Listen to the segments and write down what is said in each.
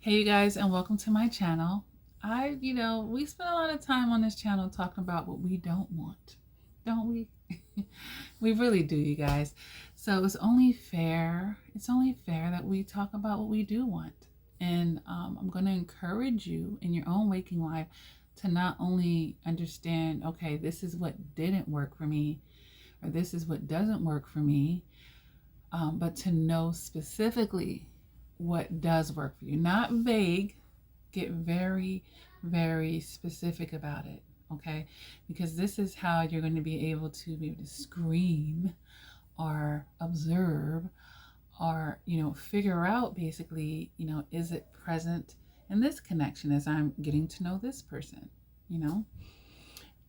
Hey you guys, and welcome to my channel. We spend a lot of time on this channel talking about what we don't want, don't we? We really do, you guys. So it's only fair that we talk about what we do want. And I'm going to encourage you in your own waking life to not only understand, okay, this is what didn't work for me, or this is what doesn't work for me, but to know specifically what does work for you. Not vague, get very, very specific about it, okay? Because this is how you're going to be able to screen or observe or, figure out basically, is it present in this connection as I'm getting to know this person, you know?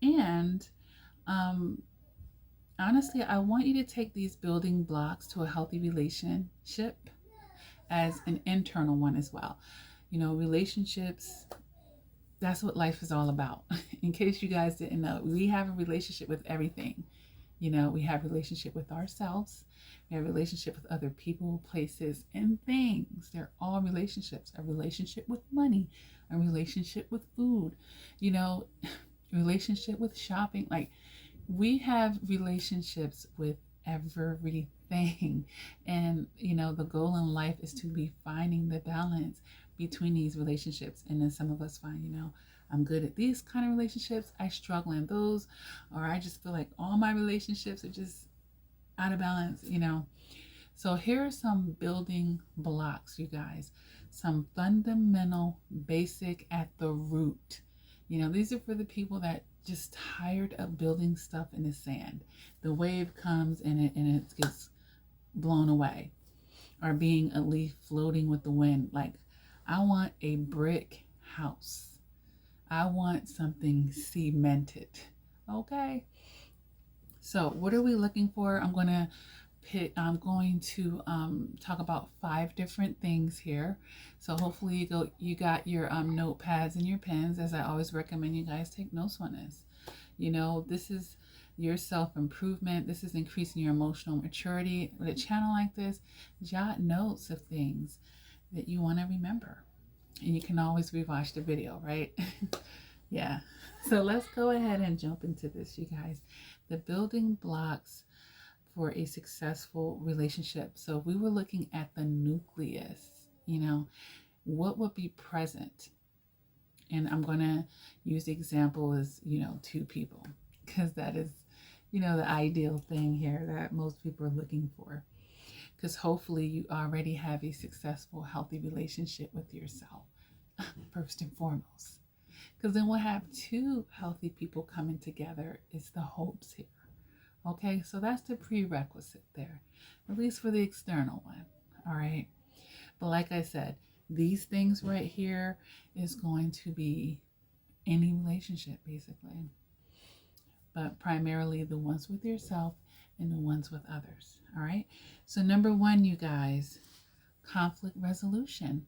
And um, honestly, I want you to take these building blocks to a healthy relationship as an internal one as well. Relationships, that's what life is all about. In case you guys didn't know, we have a relationship with everything. We have a relationship with ourselves. We have a relationship with other people, places, and things. They're all relationships. A relationship with money, a relationship with food, you know, relationship with shopping. Like, we have relationships with everything. And, the goal in life is to be finding the balance between these relationships. And then some of us find, I'm good at these kind of relationships, I struggle in those, or I just feel like all my relationships are just out of balance. So here are some building blocks, you guys. Some fundamental, basic at the root. These are for the people that just tired of building stuff in the sand. The wave comes and it gets blown away, or being a leaf floating with the wind. Like, I want a brick house. I want something cemented. Okay. So what are we looking for? I'm going to talk about 5 different things here. So hopefully you got your notepads and your pens, as I always recommend you guys take notes on this. This is your self-improvement. This is increasing your emotional maturity. With a channel like this, jot notes of things that you want to remember. And you can always rewatch the video, right? Yeah. So let's go ahead and jump into this, you guys. The building blocks for a successful relationship. So if we were looking at the nucleus, what would be present? And I'm going to use the example as, 2 people, because that is, the ideal thing here that most people are looking for. Because hopefully you already have a successful, healthy relationship with yourself, first and foremost. Because then we'll have 2 healthy people coming together is the hopes here. Okay, so that's the prerequisite there, at least for the external one. All right. But like I said, these things right here is going to be any relationship basically, but primarily the ones with yourself and the ones with others. All right. So number 1, you guys, conflict resolution.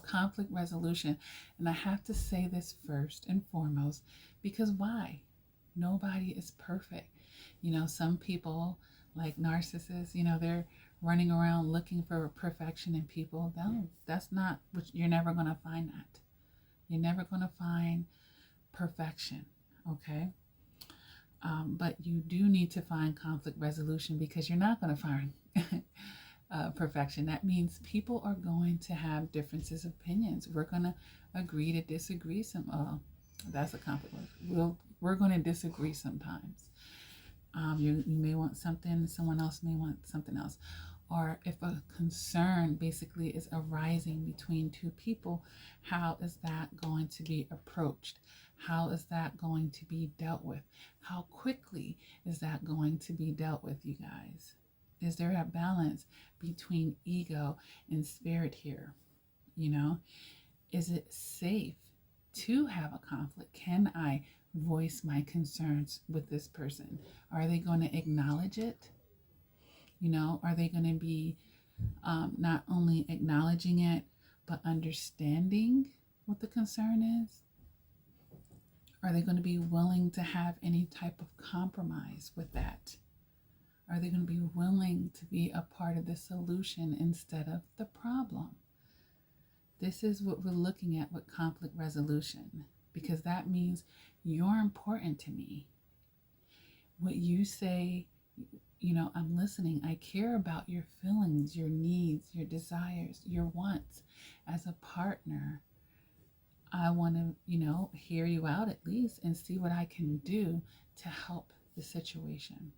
Conflict resolution. And I have to say this first and foremost, because why? Nobody is perfect. Some people, like narcissists, they're running around looking for perfection in people. No, that's not what you're never going to find that. You're never going to find perfection, okay? But you do need to find conflict resolution, because you're not going to find perfection. That means people are going to have differences of opinions. We're going to agree to disagree. That's a conflict. We're going to disagree sometimes. You may want something, someone else may want something else. Or if a concern basically is arising between 2 people, how is that going to be approached? How is that going to be dealt with? How quickly is that going to be dealt with, you guys? Is there a balance between ego and spirit here? Is it safe to have a conflict? Can I voice my concerns with this person? Are they going to acknowledge it? Are they going to be not only acknowledging it, but understanding what the concern is? Are they going to be willing to have any type of compromise with that? Are they going to be willing to be a part of the solution instead of the problem? This is what we're looking at with conflict resolution, because that means you're important to me. What you say, I'm listening. I care about your feelings, your needs, your desires, your wants. As a partner, I want to, hear you out at least and see what I can do to help the situation.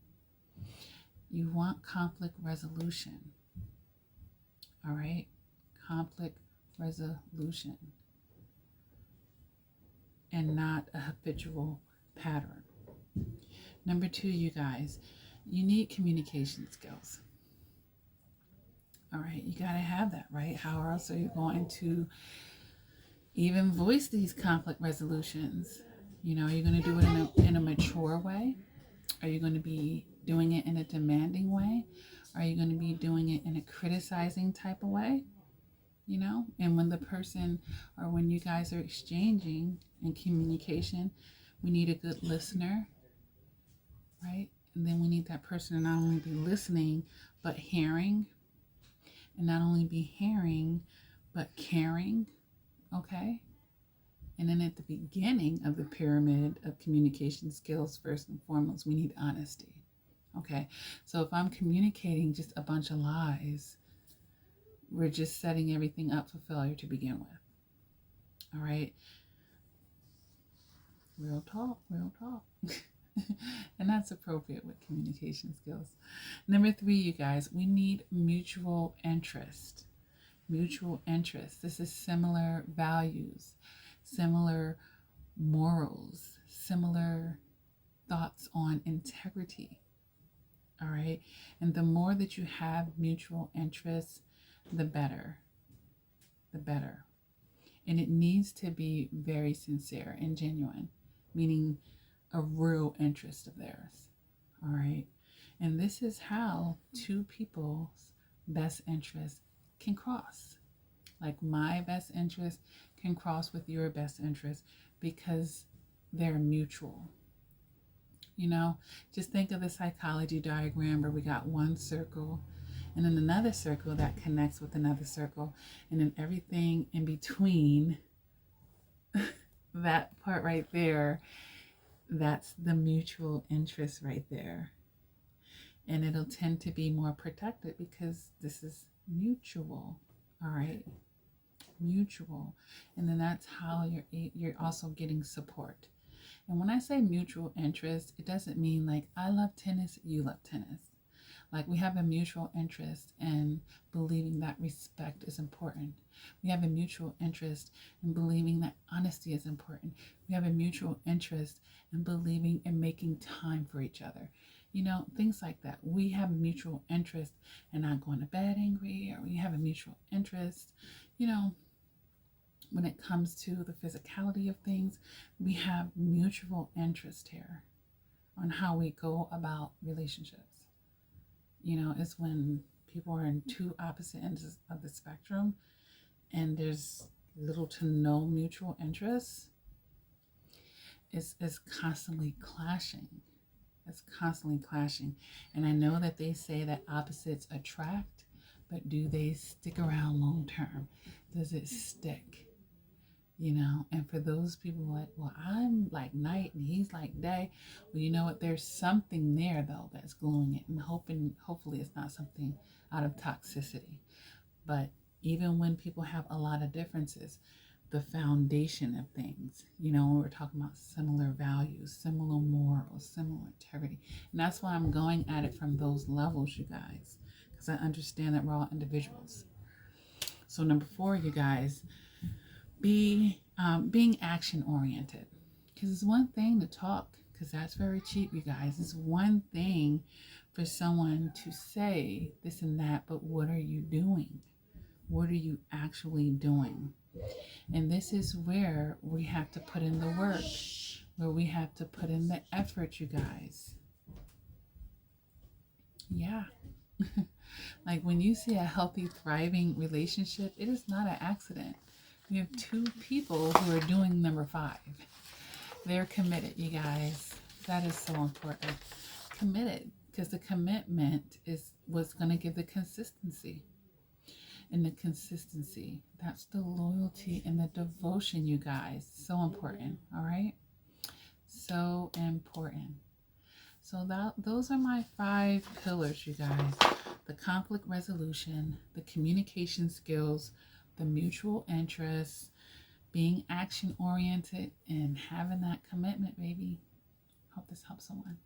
You want conflict resolution. All right? Conflict resolution. And not a habitual pattern. Number 2, you guys, you need communication skills. All right, you got to have that, right? How else are you going to even voice these conflict resolutions? Are you going to do it in a mature way? Are you going to be doing it in a demanding way? Are you going to be doing it in a criticizing type of way? And when the person, or when you guys are exchanging in communication, we need a good listener, right? And then we need that person to not only be listening, but hearing. And not only be hearing, but caring, okay? And then at the beginning of the pyramid of communication skills, first and foremost, we need honesty, okay? So if I'm communicating just a bunch of lies, we're just setting everything up for failure to begin with, all right? Real talk. And that's appropriate with communication skills. Number 3, you guys, we need mutual interest. Mutual interest. This is similar values, similar morals, similar thoughts on integrity. All right. And the more that you have mutual interest, the better. The better. And it needs to be very sincere and genuine, meaning a real interest of theirs. All right. And this is how 2 people's best interests can cross. Like my best interest can cross with your best interest because they're mutual. Just think of the psychology diagram where we got one circle and then another circle that connects with another circle, and then everything in between that part right there, that's the mutual interest right there. And it'll tend to be more protected because this is mutual. All right. Mutual. And then that's how you're also getting support. And when I say mutual interest, it doesn't mean like I love tennis, you love tennis. Like we have a mutual interest in believing that respect is important. We have a mutual interest in believing that honesty is important. We have a mutual interest in believing and making time for each other. Things like that. We have a mutual interest in not going to bed angry, or we have a mutual interest, when it comes to the physicality of things, we have mutual interest here on how we go about relationships. It's when people are in 2 opposite ends of the spectrum and there's little to no mutual interest. It's constantly clashing. It's constantly clashing. And I know that they say that opposites attract, but do they stick around long term? Does it stick? And for those people like, well, I'm like night and he's like day. Well, you know what? There's something there though that's gluing it, and hopefully it's not something out of toxicity. But even when people have a lot of differences, the foundation of things, when we're talking about similar values, similar morals, similar integrity. And that's why I'm going at it from those levels, you guys, because I understand that we're all individuals. So number 4, you guys, being action oriented, because it's one thing to talk, because that's very cheap, you guys. It's one thing for someone to say this and that, but what are you doing? What are you actually doing? And this is where we have to put in the work, where we have to put in the effort, you guys. Yeah. Like when you see a healthy, thriving relationship, it is not an accident. We have 2 people who are doing number 5. They're committed, you guys. That is so important. Committed, because the commitment is what's going to give the consistency. and the consistency. That's the loyalty and the devotion, you guys. So important, all right? So important. So those are my 5 pillars, you guys. The conflict resolution, the communication skills, the mutual interests, being action oriented, and having that commitment, baby. Hope this helps someone.